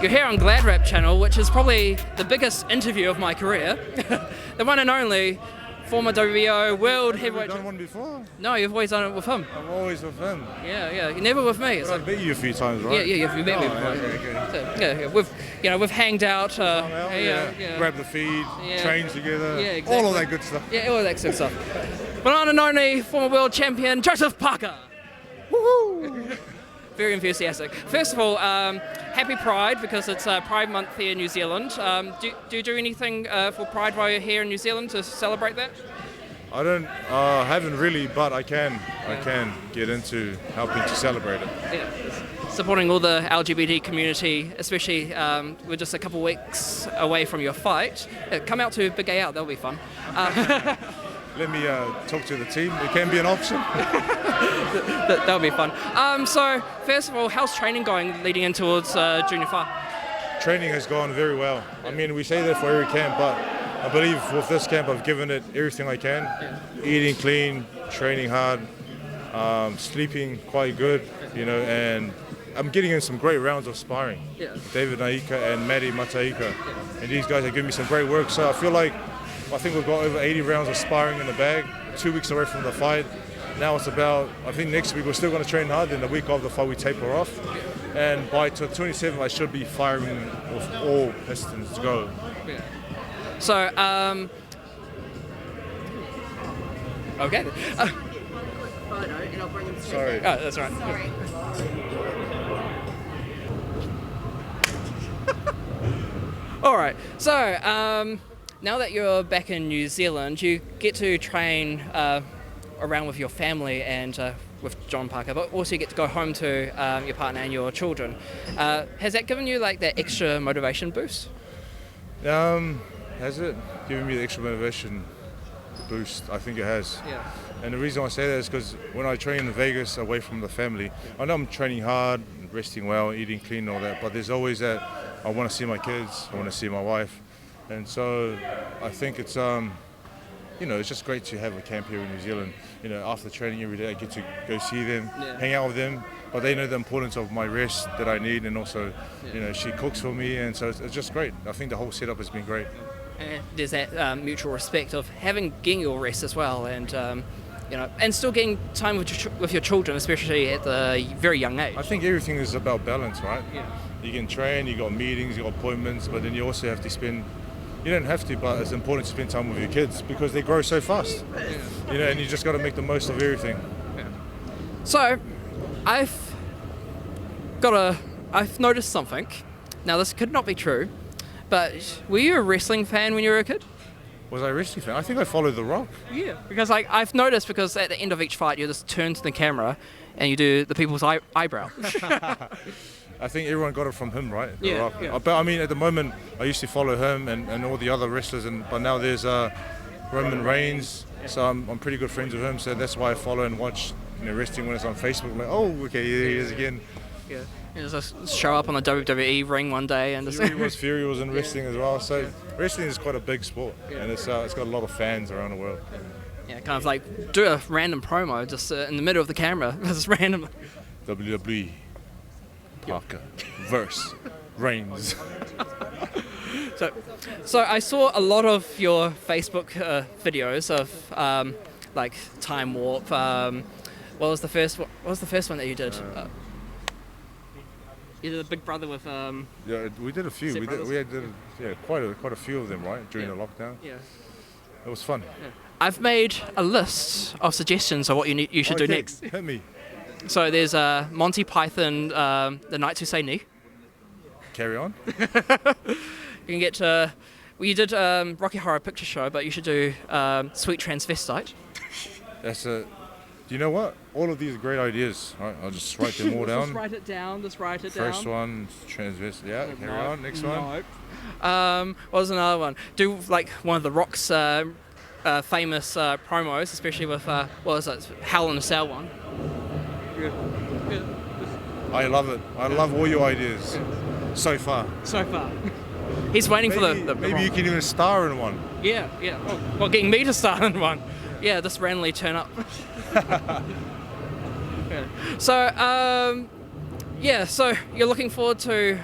You're here on GladrapChannel, which is probably the biggest interview of my career. The one and only former WBO World Heavyweight. Have you done one before? No, you've always done it with him. I'm always with him. Yeah, you're never with me. I've met you a few times, right? Yeah, you've met me before. Okay. So, we've hanged out. Grab the feed, train together, Yeah, exactly. all of that good stuff. Yeah, all that good stuff. One and only former world champion Joseph Parker. Woohoo! Very enthusiastic. First of all, happy Pride, because it's Pride Month here in New Zealand. Do you do anything for Pride while you're here in New Zealand to celebrate that? I haven't really, but I can get into helping to celebrate it. Yeah. Supporting all the LGBT community, especially we're just a couple of weeks away from your fight. Come out to Big Gay Out, that'll be fun. Let me talk to the team. It can be an option. That'll be fun. So, first of all, how's training going leading in towards junior fight? Training has gone very well. I mean, we say that for every camp, but I believe with this camp I've given it everything I can. Eating clean, training hard, sleeping quite good, and I'm getting in some great rounds of sparring. Yeah. David Naika and Maddie Mataika. And these guys have given me some great work, so I feel like I think we've got over 80 rounds of sparring in the bag, 2 weeks away from the fight. Now it's about, I think next week we're still going to train hard, then the week of the fight we taper off. And by 27th I should be firing with all pistons to go. Yeah. So, okay. Sorry. Oh, that's all right. Sorry. All right. So, now that you're back in New Zealand, you get to train around with your family and with John Parker, but also you get to go home to your partner and your children. Has that given you like that extra motivation boost? Has it given me the extra motivation boost? I think it has. Yeah. And the reason I say that is because when I train in Vegas away from the family, I know I'm training hard, resting well, eating clean and all that, but there's always that I want to see my kids, I want to see my wife. And so I think it's it's just great to have a camp here in New Zealand. After training every day I get to go see them, hang out with them, but they know the importance of my rest that I need, and also she cooks for me, and so it's just great. I think the whole setup has been great. And there's that mutual respect of getting your rest as well, and and still getting time with your children, especially at the very young age. I think everything is about balance, right? Yeah. You can train, you got meetings, you got appointments, but then you also have to spend. You don't have to, but it's important to spend time with your kids because they grow so fast. Yeah. And you just got to make the most of everything. Yeah. So, I've noticed something. Now, this could not be true, but were you a wrestling fan when you were a kid? Was I a wrestling fan? I think I followed The Rock. Yeah. Because I've noticed, because at the end of each fight you just turn to the camera and you do the people's eyebrow. I think everyone got it from him, right? The Yeah, Rock. yeah. But I mean, at the moment, I used to follow him and all the other wrestlers, but now there's Roman Reigns, so I'm pretty good friends with him, so that's why I follow and watch wrestling when it's on Facebook. I'm like, oh, okay, here he is again. Yeah. You just show up on the WWE ring one day and just... Fury was in wrestling as well, so wrestling is quite a big sport, and it's got a lot of fans around the world. Yeah, kind of like do a random promo just in the middle of the camera, just randomly. WWE. Parker versus Reigns. So I saw a lot of your Facebook videos of like Time Warp. What was the first one that you did? You did a Big Brother with. Yeah, we did a few. We did quite a few of them, right, during the lockdown. Yeah. It was fun. Yeah. I've made a list of suggestions of what you should do next. Hit me. So there's Monty Python, The Knights Who Say Knee. Carry on. You can get you did Rocky Horror Picture Show, but you should do Sweet Transvestite. Do you know what? All of these are great ideas. All right, I'll just write them all down. Just write it down. First one, transvestite. Yeah, carry on. Next one. What was another one? Do like one of The Rock's famous promos, especially with what was it? Hell in a Cell one. Good. I love it. I love all your ideas. So far. He's waiting for the maybe you can even star in one. Yeah. Well, getting me to star in one. Yeah, just randomly turn up. Yeah. So, Yeah, so you're looking forward to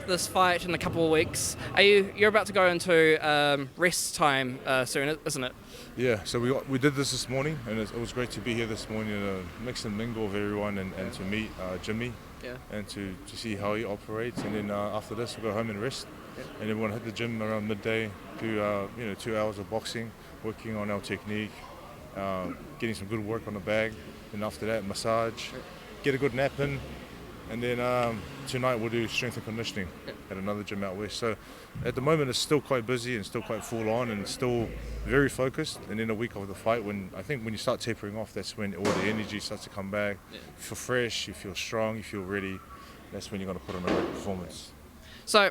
this fight in a couple of weeks. You're about to go into rest time soon, isn't it? Yeah, so we did this morning, and it was great to be here this morning to mix and mingle with everyone and to meet Jimmy, and to see how he operates. And then after this, we'll go home and rest. Yeah. And then we'll hit the gym around midday, do 2 hours of boxing, working on our technique, getting some good work on the bag. And after that, massage, get a good nap in. And then tonight we'll do strength and conditioning at another gym out west. So at the moment it's still quite busy and still quite full on and still very focused. And then a week of the fight, when you start tapering off, that's when all the energy starts to come back. Yeah. You feel fresh, you feel strong, you feel ready. That's when you're going to put on a great performance. So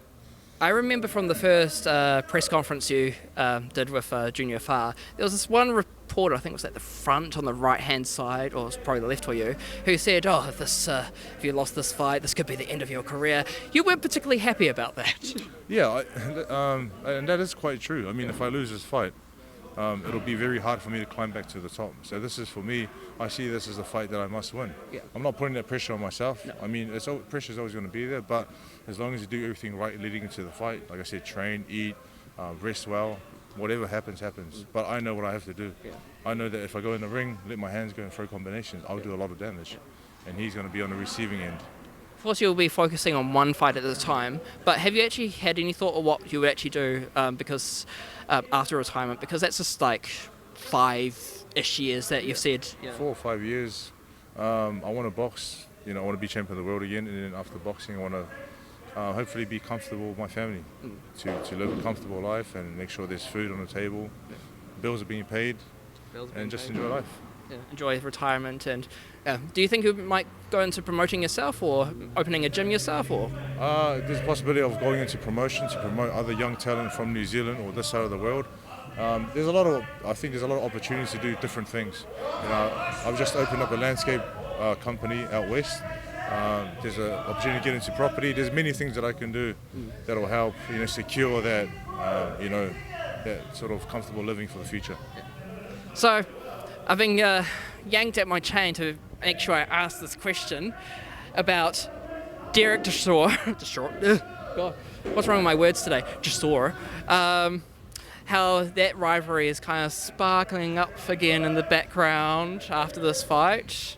I remember from the first press conference you did with Junior Far, there was this one reporter, I think it was at the front on the right-hand side, or it was probably the left for you, who said, if you lost this fight, this could be the end of your career. You weren't particularly happy about that. Yeah, and that is quite true. I mean, if I lose this fight, it'll be very hard for me to climb back to the top. So this is, for me, I see this as a fight that I must win. Yeah. I'm not putting that pressure on myself. No. I mean, pressure's always going to be there, but as long as you do everything right leading into the fight, like I said, train, eat, rest well, whatever happens, happens. But I know what I have to do. Yeah. I know that if I go in the ring, let my hands go and throw combinations, I'll do a lot of damage. And he's going to be on the receiving end. Of course, you'll be focusing on one fight at a time, but have you actually had any thought of what you would actually do after retirement? Because that's just like 5-ish years that you've said. 4 or 5 years. I want to box. I want to be champion of the world again, and then after boxing, I want to hopefully be comfortable with my family, to live a comfortable life and make sure there's food on the table, bills are being paid, and just enjoy life. Yeah, enjoy retirement. And do you think you might go into promoting yourself or opening a gym yourself? Or there's a possibility of going into promotion to promote other young talent from New Zealand or this side of the world. I think there's a lot of opportunities to do different things. I've just opened up a landscape company out west. There's an opportunity to get into property. There's many things that I can do that'll help, secure that, that sort of comfortable living for the future. Yeah. So, I've been yanked at my chain to make sure I ask this question about Derek Deshaw. God, what's wrong with my words today? Deshaw. How that rivalry is kind of sparkling up again in the background after this fight.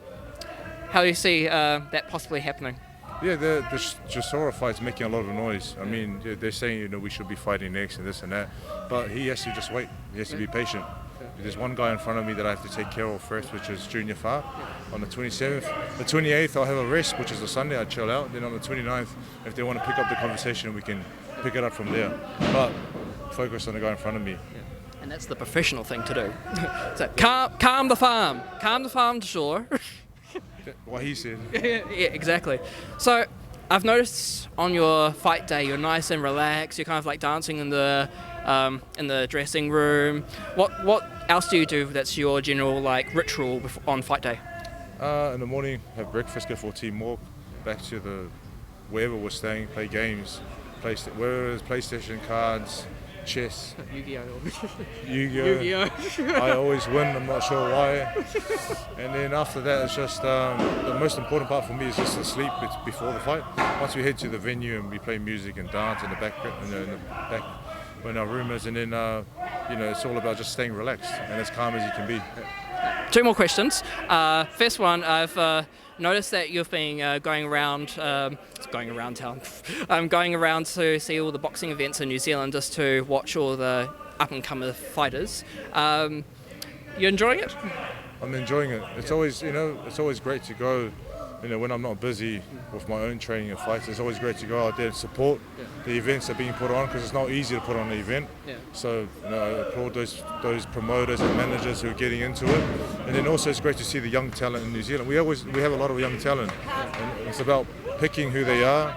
How do you see that possibly happening? Yeah, the Chisora fight's making a lot of noise. I mean, they're saying, we should be fighting next and this and that. But he has to just wait. He has to be patient. There's one guy in front of me that I have to take care of first, which is Junior Far. On the 27th. The 28th, I'll have a rest, which is a Sunday. I chill out. Then on the 29th, if they want to pick up the conversation, we can pick it up from there. But focus on the guy in front of me. Yeah. And that's the professional thing to do. So calm the farm. Calm the farm to shore. What he said. Yeah, exactly. So I've noticed on your fight day, you're nice and relaxed. You're kind of like dancing in the dressing room. What else do you do that's your general ritual on fight day? In the morning, have breakfast, go for a team walk, back to wherever we're staying, play games, whether it's PlayStation, cards, chess. Yu-Gi-Oh. I always win, I'm not sure why. And then after that, it's just the most important part for me is just to sleep before the fight. Once we head to the venue and we play music and dance in the back when our room is, and then it's all about just staying relaxed and as calm as you can be. 2 more questions. First one, I've noticed that you've been going around town, going around to see all the boxing events in New Zealand just to watch all the up-and-comer fighters. You enjoying it? I'm enjoying it. It's always, it's always great to go. When I'm not busy with my own training and fights, it's always great to go out there and support the events that are being put on, because it's not easy to put on an event. Yeah. So I applaud those promoters and managers who are getting into it. And then also it's great to see the young talent in New Zealand. We have a lot of young talent, and it's about picking who they are,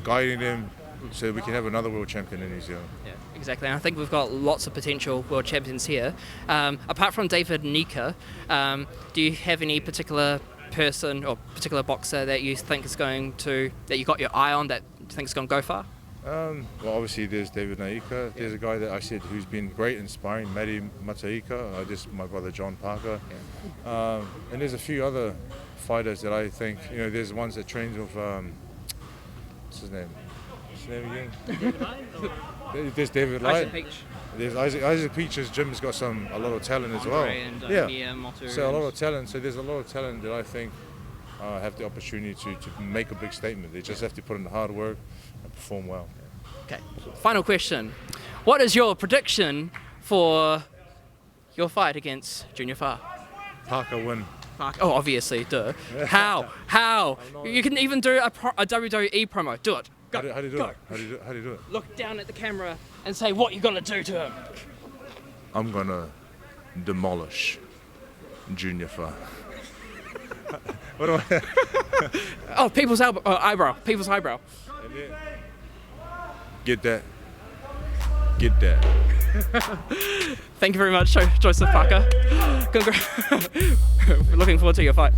guiding them so we can have another world champion in New Zealand. Yeah, exactly. And I think we've got lots of potential world champions here. Apart from David Nika, do you have any particular person or particular boxer that you think that you got your eye on, that you think is going to go far? Well, obviously there's David Naika. There's a guy that I said who's been great inspiring, Matty Mataika. My brother John Parker. And there's a few other fighters that I think, there's ones that trains with, what's his name? What's his name again? There's David Light. Isaac Peach. There's Isaac Peach's gym's got a lot of talent as well. And, Mia Motu So a lot of talent. So there's a lot of talent that I think have the opportunity to make a big statement. They just have to put in the hard work and perform well. Okay. Final question. What is your prediction for your fight against Junior Far? Parker win. Oh, obviously, duh. How? How? You can even do a WWE promo. Do it. Go. How do you do Go. it? How do you do it? Look down at the camera and say what you're gonna do to him. I'm gonna demolish Junior Far. What do I? Oh, people's eyebrow. People's eyebrow. Get that. Get that. Thank you very much, Joseph Parker. Looking forward to your fight.